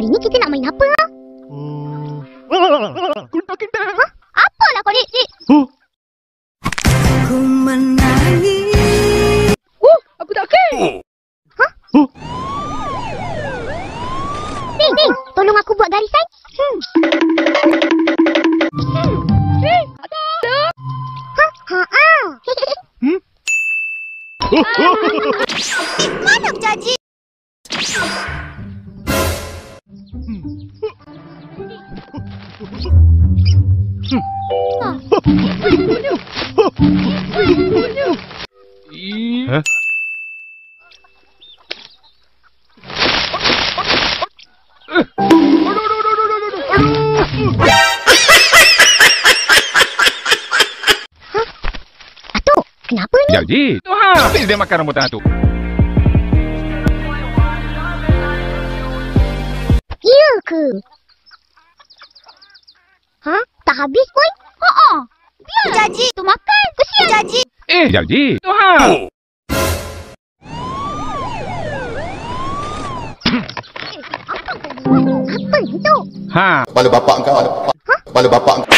Hari ni kita nak main apa? Kunta. Hah? Apalah kau, Dik? Ku menangis. Aku tak okey. Hah? Ning, tolong aku buat garisan. Mana berjanji? Hah? Atuk, kenapa ni? Jadi, habis dia makan rambutan tu. Ya ke? Hah? Tak habis pun? Biar Janji. tu makan. Kesian. Janji. Jadi, Apa kau buat? Apa itu? Ha. Kepala bapak kau. Kepala bapak kau.